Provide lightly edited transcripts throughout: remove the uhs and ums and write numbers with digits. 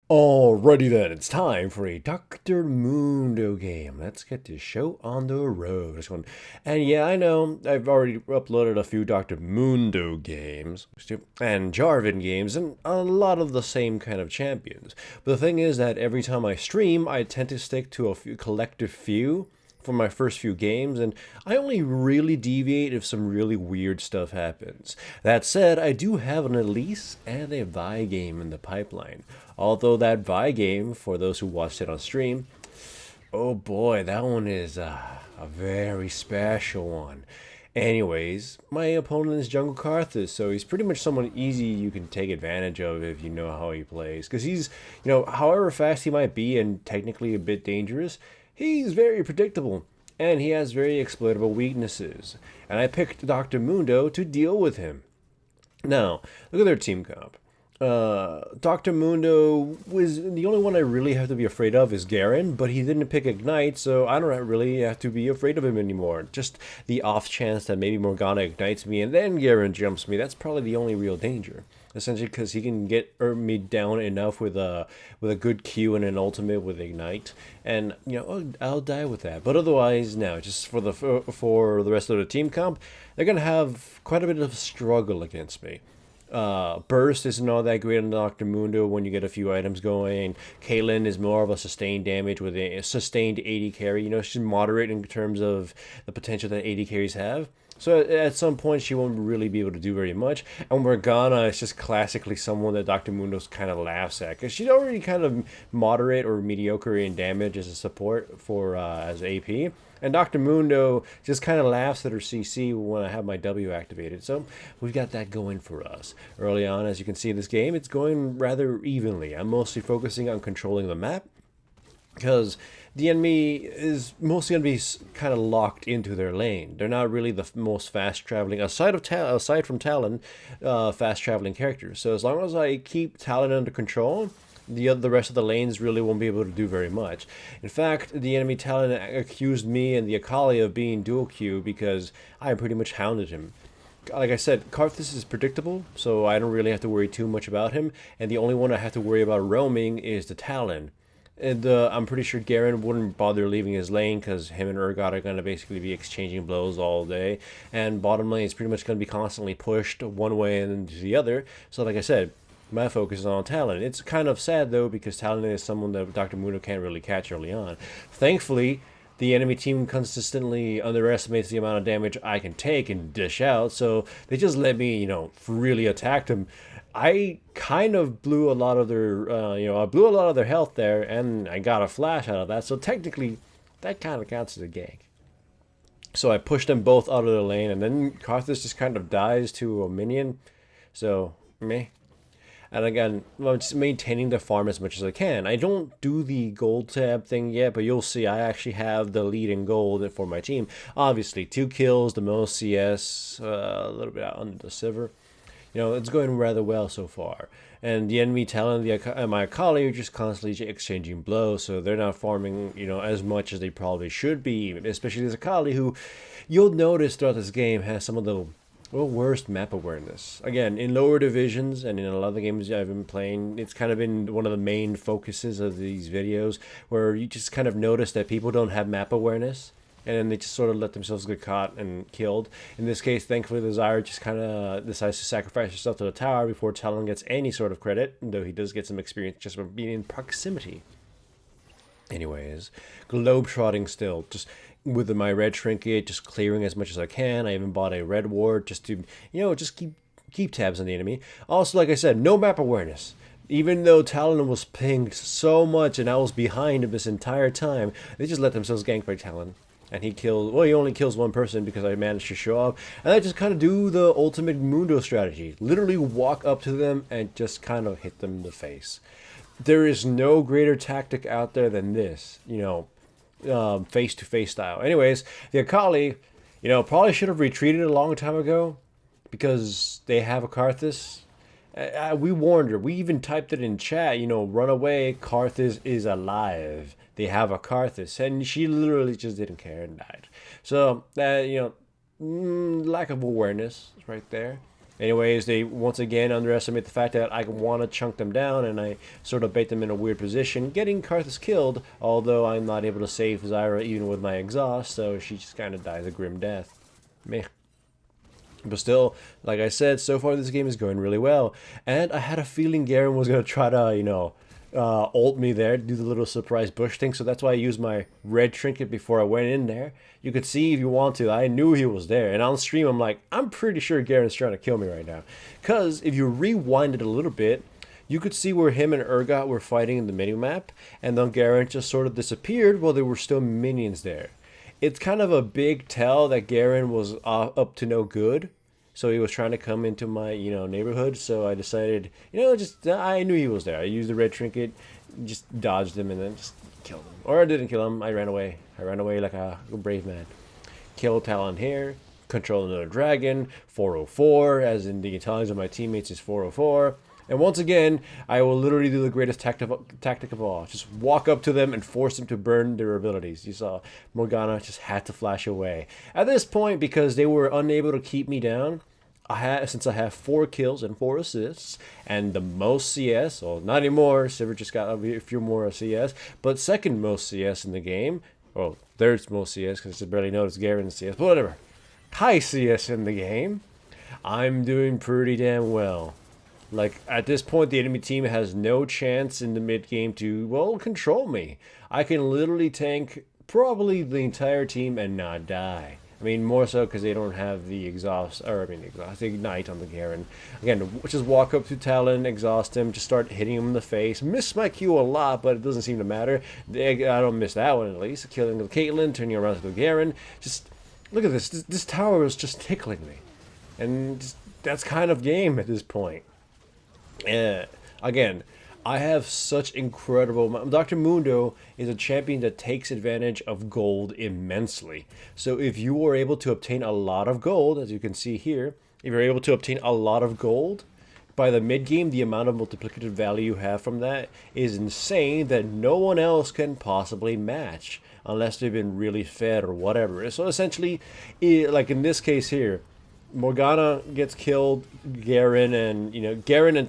Alrighty then, it's time for a Dr. Mundo game. Let's get this show on the road. This one. And yeah, I know I've already uploaded a few Dr. Mundo games and Jarvan games and a lot of the same kind of champions. But the thing is that every time I stream, I tend to stick to a few collective few for my first few games, and I only really deviate if some really weird stuff happens. That said, I do have an Elise and a Vi game in the pipeline. Although that Vi game, for those who watched it on stream, oh boy, that one is a very special one. Anyways, my opponent is Jungle Karthus, so he's pretty much someone easy you can take advantage of if you know how he plays. Because he's, however fast he might be and technically a bit dangerous, he's very predictable. And he has very exploitable weaknesses. And I picked Dr. Mundo to deal with him. Now, look at their team comp. Dr. Mundo was the only one I really have to be afraid of is Garen, but he didn't pick Ignite, so I don't really have to be afraid of him anymore. Just the off chance that maybe Morgana ignites me and then Garen jumps me, that's probably the only real danger. Essentially, because he can get me down enough with a good Q and an ultimate with Ignite, and I'll die with that. But otherwise, no. Just for the rest of the team comp, they're gonna have quite a bit of struggle against me. Burst isn't all that great on Dr. Mundo when you get a few items going. Caitlyn is more of a sustained damage with a sustained AD carry. She's moderate in terms of the potential that AD carries have. So at some point she won't really be able to do very much. And Morgana is just classically someone that Dr. Mundo's kind of laughs at because she's already kind of moderate or mediocre in damage as a support for as AP. And Dr. Mundo just kind of laughs at her CC when I have my W activated. So we've got that going for us. Early on, as you can see in this game, it's going rather evenly. I'm mostly focusing on controlling the map because the enemy is mostly going to be kind of locked into their lane. They're not really the most fast traveling, aside from Talon, fast traveling characters. So as long as I keep Talon under control, the rest of the lanes really won't be able to do very much. In fact, the enemy Talon accused me and the Akali of being dual Q because I pretty much hounded him. Like I said, Karthus is predictable, so I don't really have to worry too much about him, and the only one I have to worry about roaming is the Talon. And I'm pretty sure Garen wouldn't bother leaving his lane because him and Urgot are going to basically be exchanging blows all day. And bottom lane is pretty much going to be constantly pushed one way and the other. So like I said, my focus is on Talon. It's kind of sad though because Talon is someone that Dr. Mundo can't really catch early on. Thankfully, the enemy team consistently underestimates the amount of damage I can take and dish out, so they just let me, really attack them. I kind of blew a lot of their, I blew a lot of their health there, and I got a flash out of that. So technically, that kind of counts as a gank. So I pushed them both out of the lane, and then Karthus just kind of dies to a minion. So meh. And again, I'm just maintaining the farm as much as I can. I don't do the gold tab thing yet, but you'll see I actually have the lead in gold for my team. Obviously, 2 kills, the most CS, a little bit out under the silver. It's going rather well so far. And the enemy Talon and my Akali are just constantly exchanging blows, so they're not farming, as much as they probably should be, especially this Akali, who you'll notice throughout this game has some of the worst map awareness. Again, in lower divisions and in a lot of the games I've been playing, it's kind of been one of the main focuses of these videos where you just kind of notice that people don't have map awareness and then they just sort of let themselves get caught and killed. In this case, thankfully, the Zyre just kind of decides to sacrifice herself to the tower before Talon gets any sort of credit, though he does get some experience just from being in proximity. Anyways, globetrotting still, just with my red trinket, just clearing as much as I can. I even bought a red ward just to, just keep tabs on the enemy. Also, like I said, no map awareness. Even though Talon was pinged so much and I was behind him this entire time, they just let themselves gank by Talon. And he only kills one person because I managed to show up. And I just kind of do the ultimate Mundo strategy. Literally walk up to them and just kind of hit them in the face. There is no greater tactic out there than this, face-to-face style. Anyways, the Akali, probably should have retreated a long time ago because they have a Karthus. We warned her. We even typed it in chat, run away, Karthus is alive. They have a Karthus. And she literally just didn't care and died. So, lack of awareness right there. Anyways, they once again underestimate the fact that I want to chunk them down, and I sort of bait them in a weird position, getting Karthus killed, although I'm not able to save Zyra even with my exhaust, so she just kind of dies a grim death. Meh. But still, like I said, so far this game is going really well. And I had a feeling Garen was going to try to, ult me there, do the little surprise bush thing. So that's why I used my red trinket before I went in there. You could see if you want to, I knew he was there. And on stream, I'm like, I'm pretty sure Garen's trying to kill me right now. Because if you rewind it a little bit, you could see where him and Urgot were fighting in the minimap. And then Garen just sort of disappeared while there were still minions there. It's kind of a big tell that Garen was up to no good. So he was trying to come into my, neighborhood. So I decided, I knew he was there. I used the red trinket, just dodged him, and then just killed him. Or I didn't kill him. I ran away. I ran away like a brave man. Killed Talon here. Control another dragon. 404, as in the intelligence of my teammates is 404. And once again, I will literally do the greatest tactic of all. Just walk up to them and force them to burn their abilities. You saw Morgana just had to flash away. At this point, because they were unable to keep me down, since I have 4 kills and 4 assists, and the most CS, well, not anymore, Sivir just got a few more CS, but second most CS in the game, well, third most CS, because I barely noticed Garen's CS, but whatever. High CS in the game, I'm doing pretty damn well. Like, at this point, the enemy team has no chance in the mid-game to, well, control me. I can literally tank probably the entire team and not die. I mean, more so because they don't have the the ignite on the Garen. Again, just walk up to Talon, exhaust him, just start hitting him in the face. Miss my Q a lot, but it doesn't seem to matter. I don't miss that one, at least. Killing the Caitlyn, turning around to the Garen. Just, look at this. This tower is just tickling me. And that's kind of game at this point. Again, I have such incredible... Dr. Mundo is a champion that takes advantage of gold immensely. So if you are able to obtain a lot of gold, as you can see here, if you're able to obtain a lot of gold, by the mid-game, the amount of multiplicative value you have from that is insane that no one else can possibly match, unless they've been really fed or whatever. So essentially, like in this case here, Morgana gets killed, Garen and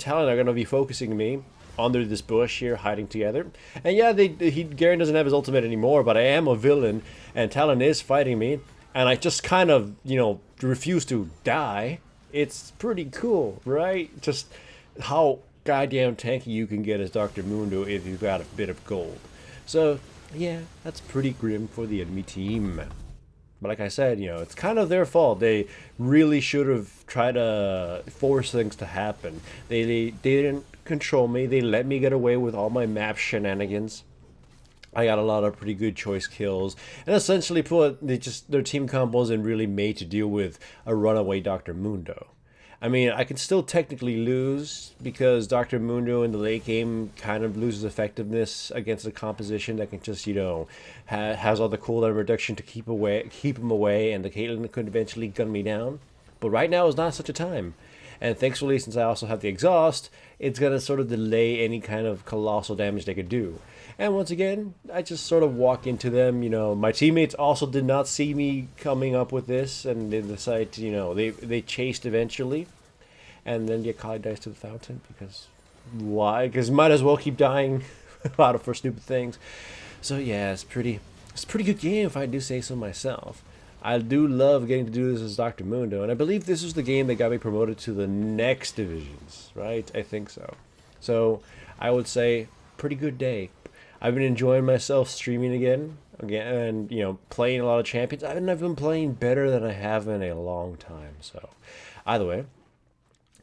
Talon are going to be focusing me under this bush here, hiding together. And yeah, Garen doesn't have his ultimate anymore, but I am a villain, and Talon is fighting me, and I just kind of, refuse to die. It's pretty cool, right? Just how goddamn tanky you can get as Dr. Mundo if you've got a bit of gold. So, yeah, that's pretty grim for the enemy team. But like I said, it's kind of their fault. They really should have tried to force things to happen. They didn't control me. They let me get away with all my map shenanigans. I got a lot of pretty good choice kills, and essentially put their team combos and really made to deal with a runaway Dr. Mundo. I mean, I can still technically lose because Dr. Mundo in the late game kind of loses effectiveness against a composition that can just, has all the cooldown reduction to keep him away, and the Caitlyn could eventually gun me down. But right now is not such a time. And thankfully, since I also have the exhaust, it's going to sort of delay any kind of colossal damage they could do. And once again, I just sort of walk into them. My teammates also did not see me coming up with this, and they decided to, they chased eventually. And then Kali dies to the fountain, because why? Because might as well keep dying for stupid things. So yeah, it's pretty good game if I do say so myself. I do love getting to do this as Dr. Mundo, and I believe this was the game that got me promoted to the next divisions, right? I think so. So I would say pretty good day. I've been enjoying myself streaming again, and playing a lot of champions. I've been playing better than I have in a long time. So either way,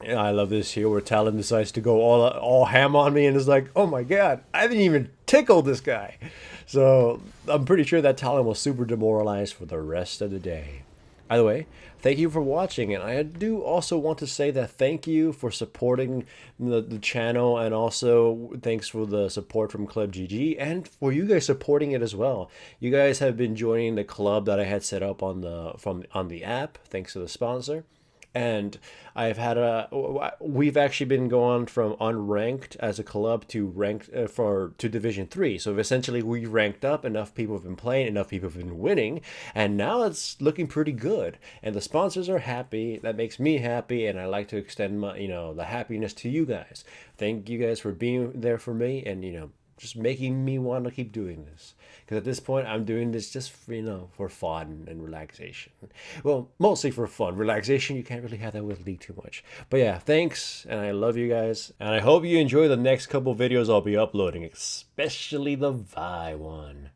I love this here where Talon decides to go all ham on me and is like, oh my god, I haven't even tickled this guy. So I'm pretty sure that Talon was super demoralized for the rest of the day. Either way, thank you for watching, and I do also want to say that thank you for supporting the channel, and also thanks for the support from Club GG, and for you guys supporting it as well. You guys have been joining the club that I had set up on the app, thanks to the sponsor. And we've actually been going from unranked as a club to ranked to Division 3. So essentially we ranked up, enough people have been playing, enough people have been winning, and now it's looking pretty good. And the sponsors are happy. That makes me happy, and I like to extend my, the happiness to you guys. Thank you guys for being there for me, and just making me want to keep doing this. Because at this point, I'm doing this just for fun and relaxation. Well, mostly for fun. Relaxation, you can't really have that with League too much. But yeah, thanks, and I love you guys. And I hope you enjoy the next couple videos I'll be uploading, especially the Vi one.